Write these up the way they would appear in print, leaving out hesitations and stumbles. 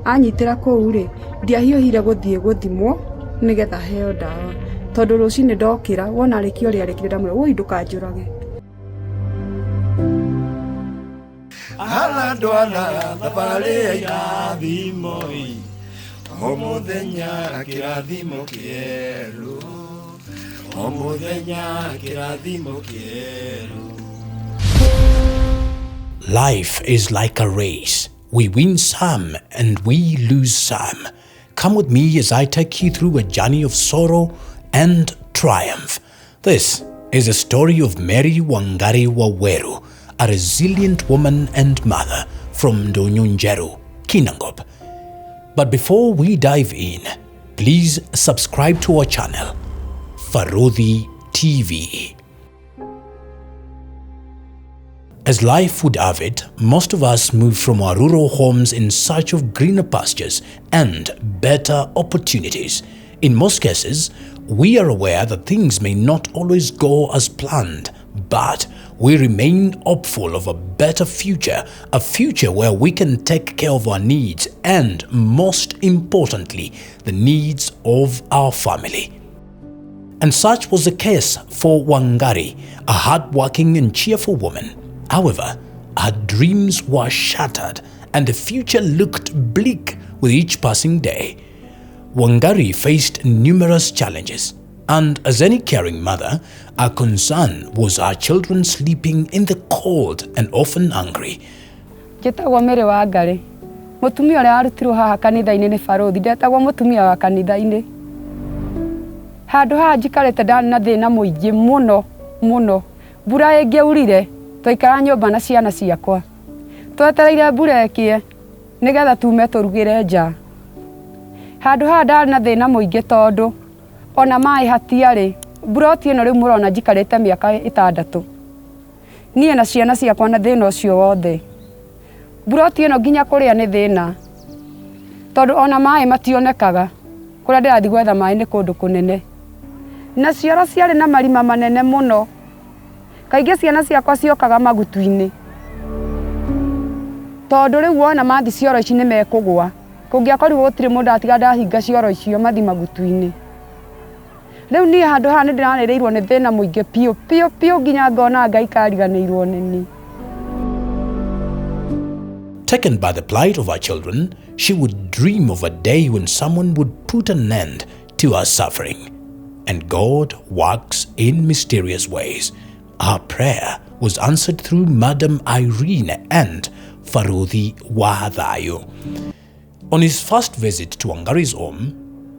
anyitira kuu ri ndiahiuhire guthie guthimwo nigetha heo dawa tondu rucini ndokira wona arikio ri arikire ndamwe woi ndukanjurage ala ndwala thabari irathimoi omuthenya kirathimo kieru omuthenya kirathimo kieru. Life is like a race. We win some and we lose some. Come with me as I take you through a journey of sorrow and triumph. This is the story of Mary Wangari Waweru, a resilient woman and mother from Ndonyunjeru, Kinangop. But before we dive in, please subscribe to our channel, Farodhi TV. As life would have it, most of us move from our rural homes in search of greener pastures and better opportunities. In most cases, we are aware that things may not always go as planned, but we remain hopeful of a better future, a future where we can take care of our needs and, most importantly, the needs of our family. And such was the case for Wangari, a hard-working and cheerful woman. However, her dreams were shattered and the future looked bleak with each passing day. Wangari faced numerous challenges, and as any caring mother, her concern was her children sleeping in the cold and often hungry. Njĩtagwo Mary Wangari. Mũtumia ũrĩa arutirwo haha kanitha-inĩ nĩ Farodhi, ndetagwo mũtumia wa kanitha-inĩ. Handũ haha njikarĩte ndarĩ na thĩna mũingĩ mũno. Mbura ĩngĩaurire twaikara nyũmba na ciana ciakwa. Twetereire mbura ĩkie nĩgetha tume tũrugĩre nja. Handũ haha ndarĩ na thĩna mũingĩ tondũ ona maĩ hatiarĩ. Mburoti ĩno rĩu mũrona njikarĩte mĩaka 6. Niĩ na ciana ciakwa na thĩna ũcio wothe. Mburoti ĩno nginya kũrĩa nĩ thĩna. Tondũ ona maĩ mationekaga. Kũrĩa ndĩrathiĩ gwetha maĩ nĩ kũndũ kũnene. Na cioro ciarĩ na marima manene mũno. Kaingĩ ciana ciakwa ciokaga magutu-inĩ. Tondũ rĩu wona mathi cioro ici nĩ mekũgwa. Kũngĩakorirwo gũtirĩ mũndũ atiga ndahinga cioro icio mathi magutu-inĩ. Rĩu niĩ handũ haha nĩ ndĩranĩrĩirwo nĩ thĩna mũingĩ piũ nginya ngona Ngai kariganĩirwo nĩ niĩ. Taken by the plight of her children, she would dream of a day when someone would put an end to her suffering. And God works in mysterious ways. Her prayer was answered through Madam Irene and Farodhi Wahadayo. On his first visit to Wangari's home,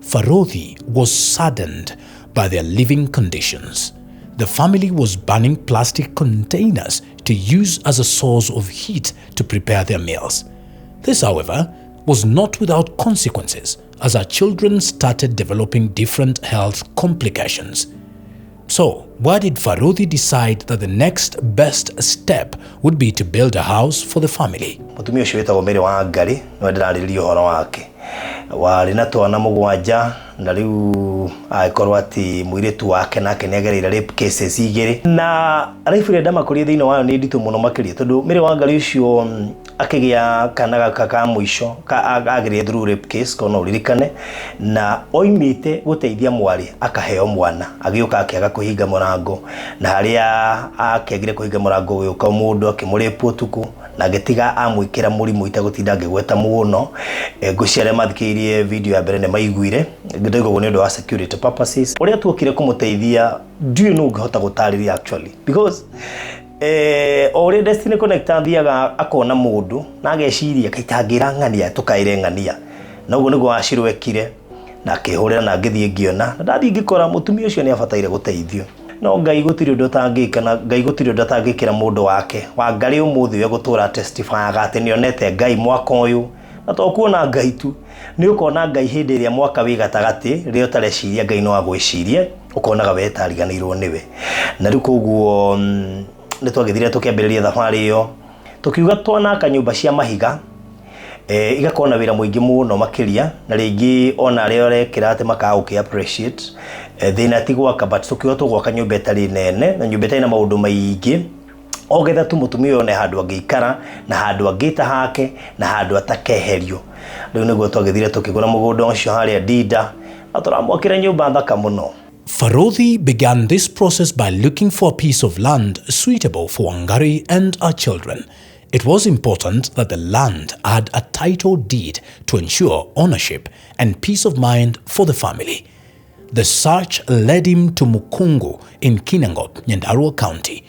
Farodhi was saddened by their living conditions. The family was burning plastic containers to use as a source of heat to prepare their meals. This, however, was not without consequences as our children started developing different health complications. So, why did Farodhi decide that the next best step would be to build a house for the family? Mutumia ũcio wĩtagwo Mary Wangari no ndĩrarĩrĩria ũhoro wake. Warĩ na twana mũgwanja na rĩu agĩkorwo atĩ mũirĩtu wake nake nĩagereire rape cases 2 na life ĩrĩa ndamakũrire thĩinĩ wayo nĩ nditũ mũno makĩria tondũ Mary Wangari ũcio akĩgĩa kana gaka ka mũico agereire through rape case kono ũririkane na oimĩte gũteithia mwarĩ akaheo mwana agĩũka akĩaga kũhinga mũrango na harĩa akĩagire kũhinga mũrango gũka mũndũ akĩmũrĩpa ũtukũ na gĩtiga amwĩkĩra mũrimũ itagũtinda ngĩgweta mũno ngũciare mathikĩirie video ya mbere nĩ maiguire ndoigo nĩ ũndũ wa security purposes ũrĩa tuokire kũmũteithia ndiũ no ngĩhota gũtarĩria actually because ore Destiny Connect athiaga akona mũndũ na ageciria kaitangĩra ng'ania tukaire ng'ania na ũguo nĩguo acirwekire na akĩhũrĩra na ngĩthiĩ ngĩona na ndathi ngĩkora mũtumia ũcio nĩ abataire gũteithio no Ngai gũtirĩ ũndũ tangĩka na Ngai gũtirĩ ũndũ tangĩkĩra mũndũ wake Wangari ũmũthĩ we gũtũra testify atĩ nĩonete Ngai mwaka ũyũ na to kuona Ngai tu nĩ ũkona Ngai hĩndĩ ĩrĩa mwaka wĩ gatagatĩ rĩrĩa ũtareciria Ngai no agwĩcirie ũkonaga we tariganĩirwo nĩwe na rĩu koguo nĩ twagĩthire tũkĩambĩrĩria thabarĩ ĩyo tũkiuga twana kanyũmba cia mahiga igakona wĩra mũingĩ mũno makĩria na rĩngĩ ona arĩa ũrekĩra atĩ makaga appreciate thĩna ti gwaka but tũkiuga tũgwaka nyũmba ĩtarĩ nene na nyũmba ĩtarĩ na maũndũ maingĩ ogetha tu mutumia one handu angiikara na handu angita hake na handu atakeherio. Riu niguo twagithire tukigura mugunda ucio haria Dida na turamwakira nyumba thaka muno. Farodhi began this process by looking for a piece of land suitable for Wangari and our children. It was important that the land had a title deed to ensure ownership and peace of mind for the family. The search led him to Mukungu in Kinangop, Nyandarua County.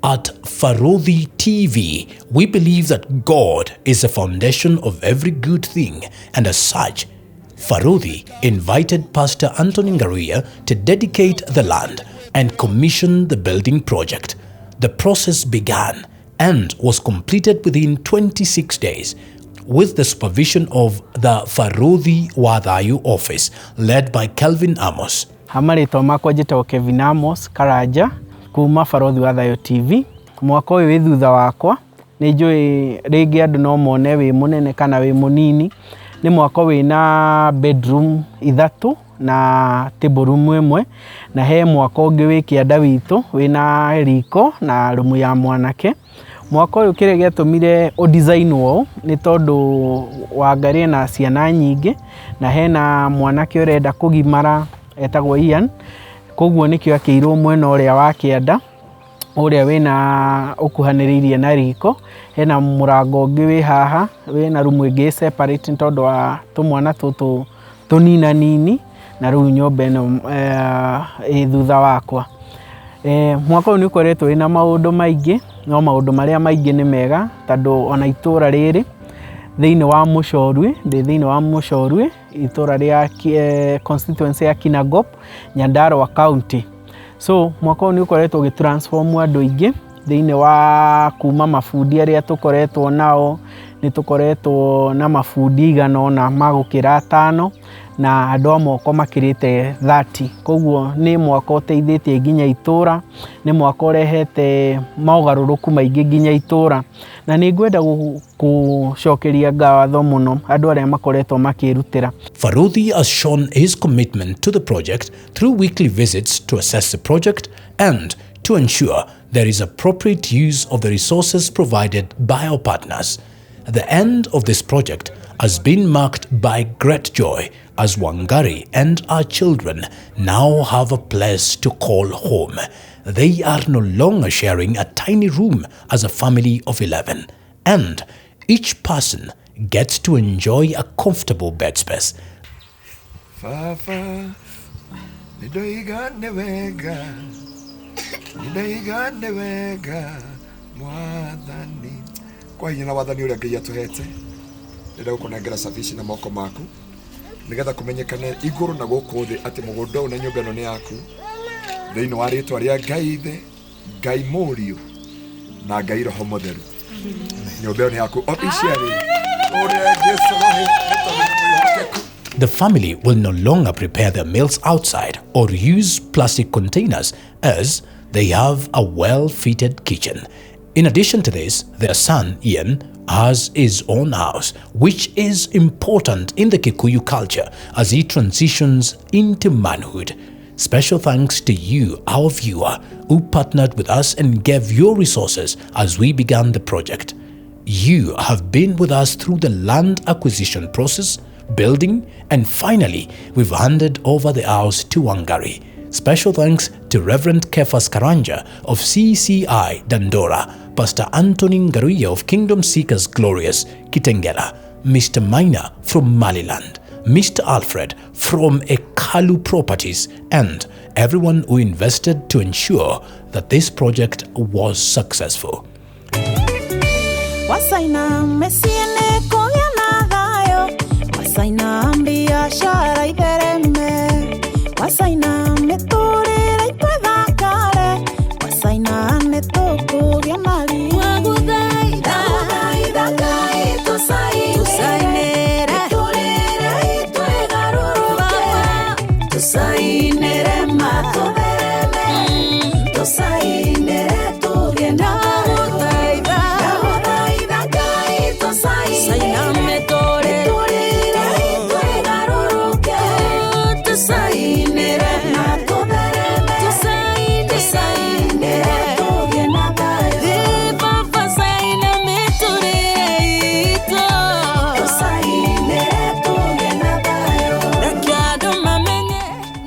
At Farodhi TV, we believe that God is the foundation of every good thing, and as such, Farodhi invited Pastor Anthony Ngaruiya to dedicate the land and commission the building project. The process began and was completed within 26 days with the supervision of the Farodhi Wadhayu office led by Kelvin Amos. Hamarĩtwa makwa njĩtagwo Kelvin Amos Karanja kuma Farodhi Wadhayu TV. Mwaka ũyũ wĩ thutha wakwa nĩ njũĩ rĩngĩ andũ no mone wĩ mũnene kana wĩ mũnini. Nĩ mwaka wĩna bedroom 3 na table room 1 na he mwaka ũngĩ wĩ kĩanda witũ wĩna riko na rumu ya mwanake. Mwaka ũyũ kĩrĩa gĩatũmire o design wao nĩ tondũ Wangari na ciana nyingĩ na hena mwanake ũrenda kũgimara etagwo Ian, koguo nĩkĩo akĩirwo mwena ũrĩa wa kĩanda ũrĩa wĩna ũkuhanĩrĩirie na riko. Hena mũrango ũngĩ wĩ haha wĩna rumu ĩngĩ separate tondũ wa tũmwana tũtũ tũnina nini na rĩu nyũmba ĩno ĩ thutha wakwa. Mwaka ũyũ nĩ ũkoretwo wĩna maũndũ maingĩ, no maũndũ marĩa maingĩ nĩ mega tondũ ona itũra rĩrĩ thĩinĩ wa Mũcorwe, thĩinĩ wa Mũcorwe, itũra rĩa constituency ya Kinangop, Nyandarua County. So mwaka ũyũ nĩ ũkoretwo ũgĩtransform andũ aingĩ thĩinĩ wa kuma mabundi arĩa tũkoretwo nao. Nĩ tũkoretwo na mabundi 100 magũkĩra 5 na andũ a moko makĩrĩte 30. Koguo nĩ mwaka ũteithĩtie nginya itũra, nĩ mwaka ũrehete maũgarũrũku maingĩ nginya itũra, na nĩ ngwenda gũcokeria ngatho mũno andũ arĩa makoretwo makĩrutĩra. Farodhi has shown his commitment to the project through weekly visits to assess the project and to ensure there is appropriate use of the resources provided by our partners. The end of this project has been marked by great joy as Wangari and our children now have a place to call home. They are no longer sharing a tiny room as a family of 11, and each person gets to enjoy a comfortable bed space. Fafa, nidoigane wega, mwathani. Kwa hiyo na wathani uria Ngai atuhete ndenda gukunengera safici na moko maku nigetha kumenyekane iguru na guku thi ati mugunda ũyũ na nyũmba ĩno nĩ yaku thĩinĩ wa rĩtwa rĩa Ngai Ithe, Ngai Mũriũ na Ngai Roho Mũtheru. Nyũmba ĩyo nĩ yaku officially. The family will no longer prepare their meals outside or use plastic containers as they have a well-fitted kitchen. In addition to this, their son Ian has his own house, which is important in the Kikuyu culture as he transitions into manhood. Special thanks to you, our viewer, who partnered with us and gave your resources as we began the project. You have been with us through the land acquisition process, building, and finally, we've handed over the house to Wangari. Special thanks to Reverend Kefas Karanja of CCI Dandora, Pastor Anthony Ngaruiya of Kingdom Seekers Glorious, Kitengela, Mr. Maina from Maliland, Mr. Alfred from Ekalu Properties, and everyone who invested to ensure that this project was successful. Wasaina mesiene koyana dayo, wasaina biashara ibereme, wasaina metorera ipedakare, wasaina netoko gyamari. Wagudai dakai tusainere, torera ituegaruruke, tusainere matobereme, tusainere tugenare. Sai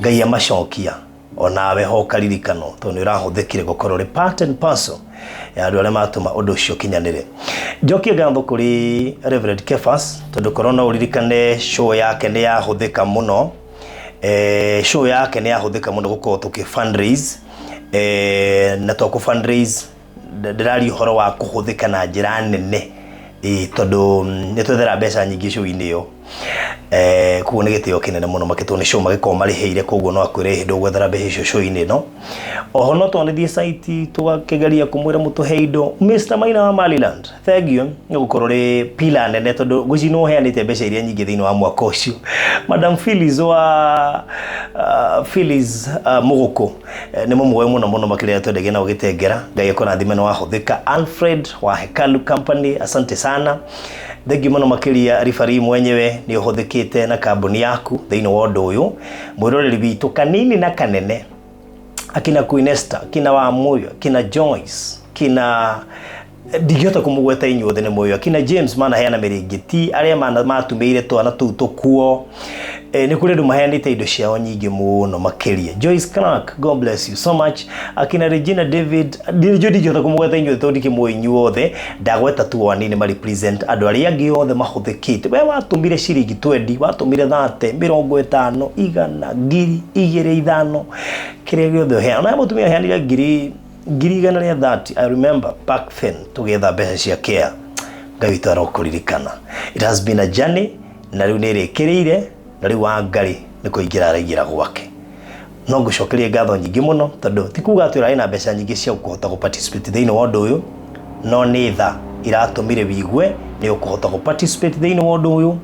ngai amacokia onawe ho karirikano tondu irahuthikire gukorwo ri part and parcel ya andu aria matuma undu ucio kinyanire. Njokie ngatho kuri Reverend Kefas tondu korona uririkane show yake ni yahuthika muno. Show yake ni yahuthika muno gukorwo tuki fundraise na to ku fundraise ndirari horo wa kuhuthika na njira nene tondu nitwethera mbeca nyingi show-ini yo kuo ni gitio kinene muno makitwo ni show magiko mariheire koguo no akwire hindu gwethera mbeca icio show-ini no oho no twonithie site tugakigeria kumwira mutuhe indo Mr. Maina wa Maliland thank you ni gukorwo ri pila nene tondu guci no heanite mbeca iria nyingi thiini wa mwaka ucio. Madam Phyllis wa Phyllis Muguko ni mumwe muno makiria twendege na ugitengera ngai akona thime no wahuthika. Alfred wa Hekalu Company asante sana. Thank you muno makiria rifari mwenyewe ni uhuthikite na kambuni yaku thiini wa undu uyu mwiroreri bitu kanini na kanene akina Queen Esther kina wa Muyo kina Joyce kina digota kumugweta inyuothe ne Muyo kina James mana heana mirigiti aria matumire twana tukuo ni kuri ndu maheanite indo ciao nyingi muno makiria. Joyce Clark, God bless you so much. Akina Regina David digota kumugweta inyuothe tondi kimwe inyuothe ndagweta tu wanini ma represent andu aria angi othe mahuthikite we watumire ciringi 20 watumire 30 50 100 ngiri 2 kiria giothe he ona mutumia heanire ngiri igana ria 30. I remember back then together mbeca cia care ngai twara kuririkana. It has been a journey na riu nirikirire na riu Wangari ni kuingira araingira gwake no ngucokerie ngatho nyingi muno tondu tikuga twira ina mbeca nyingi cia kuhota ku participate thiini wa undu uyu no ni tha iratumire wigwe ni ukuhota ku participate thiini wa undu uyu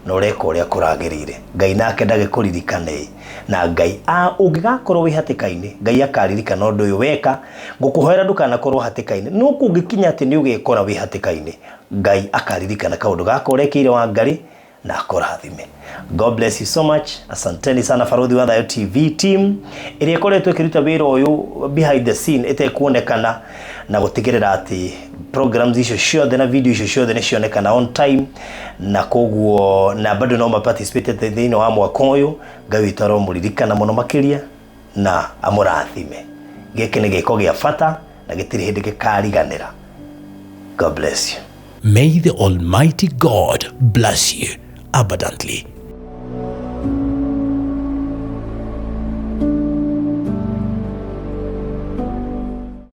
no reka uria kuragirire ngai nake ndagikuririkane na ngai ungigakorwo wi hatikaini ngai akaririkana undu uyu weka ngukuhoera ndukana korwo hatikaini no kungikinya ati ni ugikora wi hatikaini ngai akaririkana kaundu gako urekeire Wangari na akorathime. God bless you so much. Asanteni sana Farodhi wa Thayo TV team iria koretwo ikiruta wira uyu behind the scene itakuonekana na gutigirira ati programs icio ciothe na video icio ciothe ni cionekana on time na koguo na bado no participate thiini wa mwaka uyu ngai witaro muririkana muno makiria na amurathime. Giki ni giko gia bata na gitiri hindi gikariganira. God bless you. May the Almighty God bless you abundantly.